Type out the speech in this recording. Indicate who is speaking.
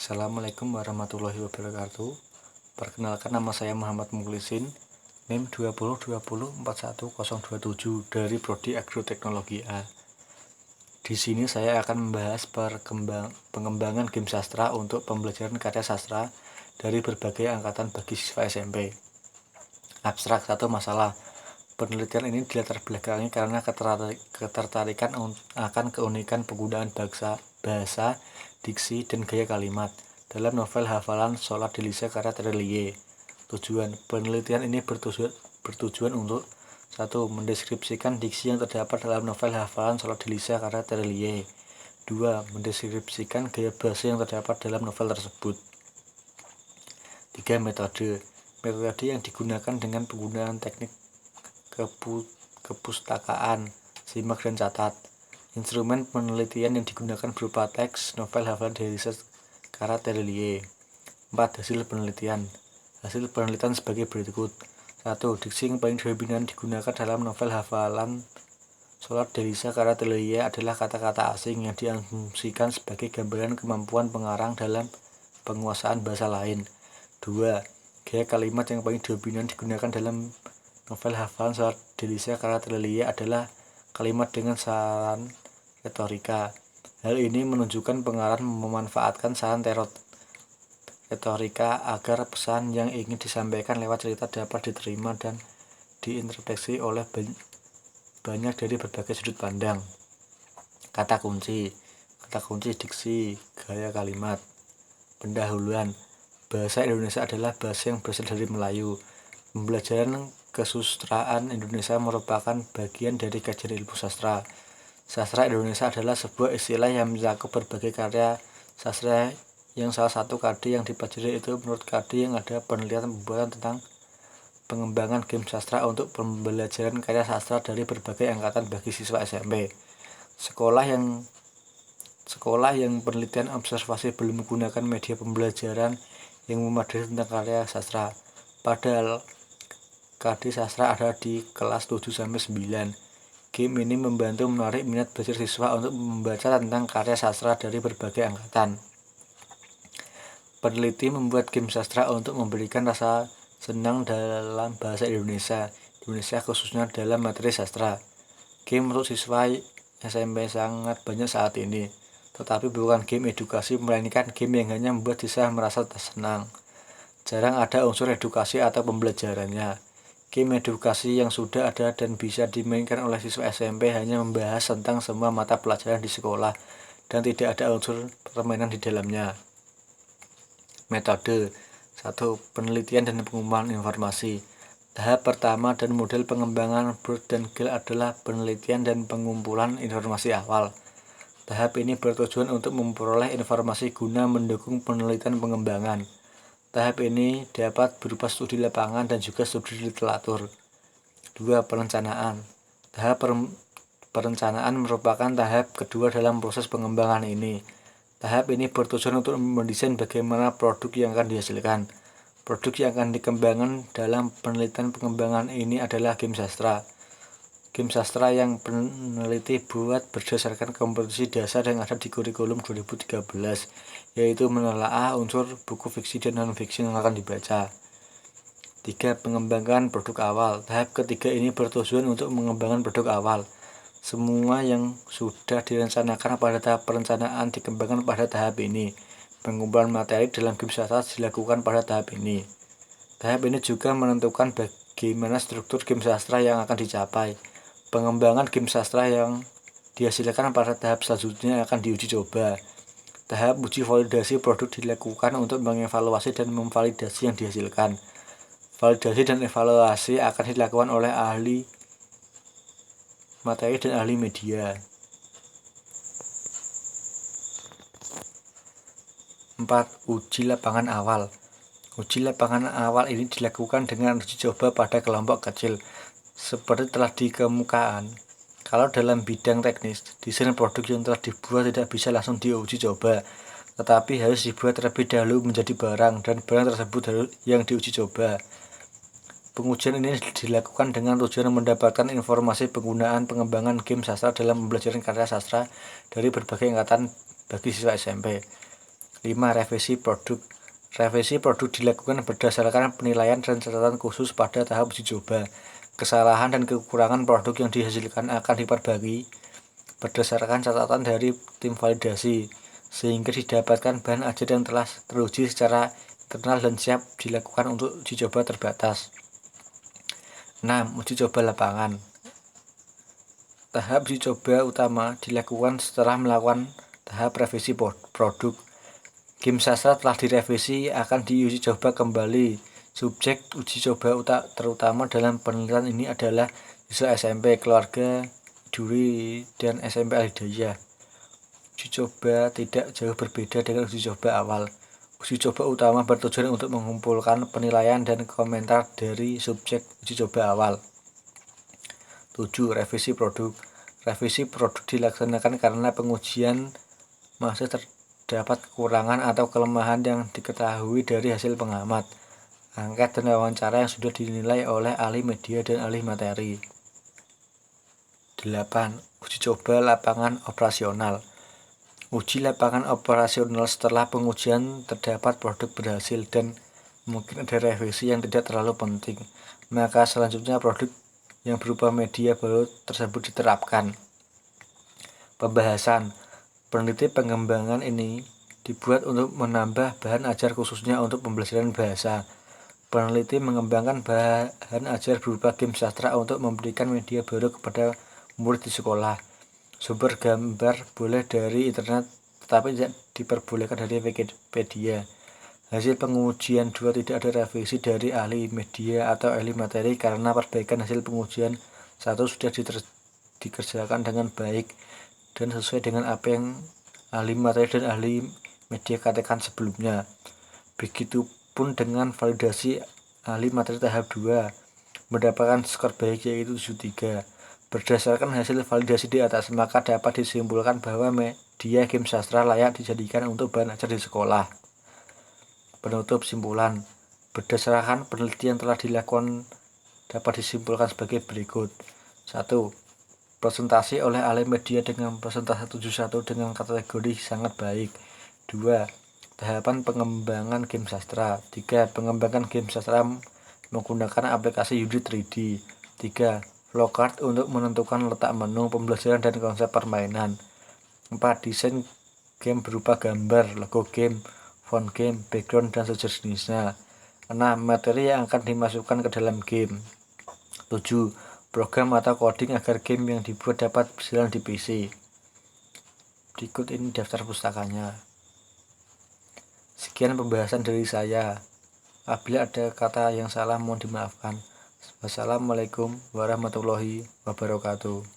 Speaker 1: Assalamualaikum warahmatullahi wabarakatuh. Perkenalkan, nama saya Muhammad Mukhlisin, NIM 2020410027 dari Prodi Agroteknologi A. Di sini saya akan membahas pengembangan game sastra untuk pembelajaran karya sastra dari berbagai angkatan bagi siswa SMP. Abstrak. Satu masalah. Penelitian ini dilatar belakangi karena ketertarikan akan keunikan penggunaan bahasa, diksi, dan gaya kalimat dalam novel hafalan Sholat di Lisa karya Terelie. Tujuan penelitian ini bertujuan untuk 1. Mendeskripsikan diksi yang terdapat dalam novel hafalan Sholat di Lisa karya Terelie. 2. Mendeskripsikan gaya bahasa yang terdapat dalam novel tersebut. 3. Metode yang digunakan dengan penggunaan teknik kepustakaan, simak dan catat. Instrumen penelitian yang digunakan berupa teks novel hafalan dari karya Terelie. 4. Hasil penelitian sebagai berikut. 1. Diksi yang paling dominan digunakan dalam novel hafalan Sholat Delisa karya Terelie adalah kata-kata asing yang diasumsikan sebagai gambaran kemampuan pengarang dalam penguasaan bahasa lain. 2. Gaya kalimat yang paling dominan digunakan dalam novel hafalan Sholat Delisa karya Terelie adalah kalimat dengan saran retorika. Hal ini menunjukkan pengarang memanfaatkan saran retorika agar pesan yang ingin disampaikan lewat cerita dapat diterima dan diinterpretasi oleh banyak dari berbagai sudut pandang. Kata kunci diksi, gaya kalimat. Pendahuluan. Bahasa Indonesia adalah bahasa yang berasal dari Melayu. Pembelajaran kesusastraan Indonesia merupakan bagian dari kajian ilmu sastra. Sastra Indonesia adalah sebuah istilah yang mencakup berbagai karya sastra yang salah satu KD yang dipelajari itu menurut KD yang ada penelitian pembuatan tentang pengembangan game sastra untuk pembelajaran karya sastra dari berbagai angkatan bagi siswa SMP. Sekolah yang penelitian observasi belum menggunakan media pembelajaran yang memadai tentang karya sastra. Padahal KD sastra ada di kelas 7-9. Game ini membantu menarik minat belajar siswa untuk membaca tentang karya sastra dari berbagai angkatan. Peneliti membuat game sastra untuk memberikan rasa senang dalam bahasa Indonesia khususnya dalam materi sastra. Game untuk siswa SMP sangat banyak saat ini, tetapi bukan game edukasi, melainkan game yang hanya membuat siswa merasa senang. Jarang ada unsur edukasi atau pembelajarannya. Game edukasi yang sudah ada dan bisa dimainkan oleh siswa SMP hanya membahas tentang semua mata pelajaran di sekolah dan tidak ada unsur permainan di dalamnya. Metode. 1. Penelitian dan pengumpulan informasi. Tahap pertama dan model pengembangan Broad dan Gill adalah penelitian dan pengumpulan informasi awal. Tahap ini bertujuan untuk memperoleh informasi guna mendukung penelitian pengembangan. Tahap ini dapat berupa studi lapangan dan juga studi literatur. 2. Perencanaan. Tahap perencanaan merupakan tahap kedua dalam proses pengembangan ini. Tahap ini bertujuan untuk mendesain bagaimana produk yang akan dihasilkan. Produk yang akan dikembangkan dalam penelitian pengembangan ini adalah game sastra. Game sastra yang peneliti buat berdasarkan kompetensi dasar yang ada di kurikulum 2013, yaitu menelaah unsur buku fiksi dan non-fiksi yang akan dibaca. 3. Pengembangan produk awal. Tahap ketiga ini bertujuan untuk mengembangkan produk awal. Semua yang sudah direncanakan pada tahap perencanaan dikembangkan pada tahap ini. Pengumpulan materi dalam game sastra dilakukan pada tahap ini. Tahap ini juga menentukan bagaimana struktur game sastra yang akan dicapai. Pengembangan game sastra yang dihasilkan pada tahap selanjutnya akan diuji coba. Tahap uji validasi produk dilakukan untuk mengevaluasi dan memvalidasi yang dihasilkan. Validasi dan evaluasi akan dilakukan oleh ahli materi dan ahli media. 4. Uji lapangan awal. Uji lapangan awal ini dilakukan dengan uji coba pada kelompok kecil. Seperti telah dikemukakan, kalau dalam bidang teknis, desain produk yang telah dibuat tidak bisa langsung diuji coba, tetapi harus dibuat terlebih dahulu menjadi barang, dan barang tersebut harus yang diuji coba. Pengujian ini dilakukan dengan tujuan mendapatkan informasi penggunaan pengembangan game sastra dalam pembelajaran karya sastra dari berbagai angkatan bagi siswa SMP. 5. Revisi produk. Revisi produk dilakukan berdasarkan penilaian dan catatan khusus pada tahap uji coba. Kesalahan dan kekurangan produk yang dihasilkan akan diperbaiki berdasarkan catatan dari tim validasi, sehingga didapatkan bahan ajar yang telah teruji secara internal dan siap dilakukan untuk uji coba terbatas. 6. Uji coba lapangan. Tahap uji coba utama dilakukan setelah melakukan tahap revisi produk. Game sastra telah direvisi akan diuji coba kembali. Subjek uji coba terutama dalam penelitian ini adalah siswa SMP, keluarga Duri, dan SMP Al-Hidayah. Uji coba tidak jauh berbeda dengan uji coba awal. Uji coba utama bertujuan untuk mengumpulkan penilaian dan komentar dari subjek uji coba awal. 7. Revisi produk. Revisi produk dilaksanakan karena pengujian masih terdapat kekurangan atau kelemahan yang diketahui dari hasil pengamat, angket, dan wawancara yang sudah dinilai oleh ahli media dan ahli materi. 8. Uji coba lapangan operasional. Uji lapangan operasional setelah pengujian terdapat produk berhasil dan mungkin ada revisi yang tidak terlalu penting, maka selanjutnya produk yang berupa media baru tersebut diterapkan. Pembahasan. Peneliti pengembangan ini dibuat untuk menambah bahan ajar khususnya untuk pembelajaran bahasa. Peneliti mengembangkan bahan ajar berupa game sastra untuk memberikan media baru kepada murid di sekolah. Sumber gambar boleh dari internet tetapi tidak diperbolehkan dari Wikipedia. Hasil pengujian 2 tidak ada revisi dari ahli media atau ahli materi karena perbaikan hasil pengujian 1 sudah dikerjakan dengan baik dan sesuai dengan apa yang ahli materi dan ahli media katakan sebelumnya. Begitupun dengan validasi ahli materi tahap 2 mendapatkan skor baik yaitu 73. Berdasarkan hasil validasi di atas, maka dapat disimpulkan bahwa media game sastra layak dijadikan untuk bahan ajar di sekolah. Penutup simpulan. Berdasarkan penelitian telah dilakukan dapat disimpulkan sebagai berikut. 1. Presentasi oleh ahli media dengan persentase 71 dengan kategori sangat baik. 2. Tahapan pengembangan game sastra. 3. Pengembangan game sastra menggunakan aplikasi Unity 3D. 3. Flowcard untuk menentukan letak menu, pembelajaran, dan konsep permainan. 4. Desain game berupa gambar, logo game, font game, background, dan sejenisnya. 6. Materi yang akan dimasukkan ke dalam game. 7. Program atau coding agar game yang dibuat dapat berjalan di PC. Berikut ini daftar pustakanya. Sekian pembahasan dari saya. Apabila ada kata yang salah mohon dimaafkan. Wassalamualaikum warahmatullahi wabarakatuh.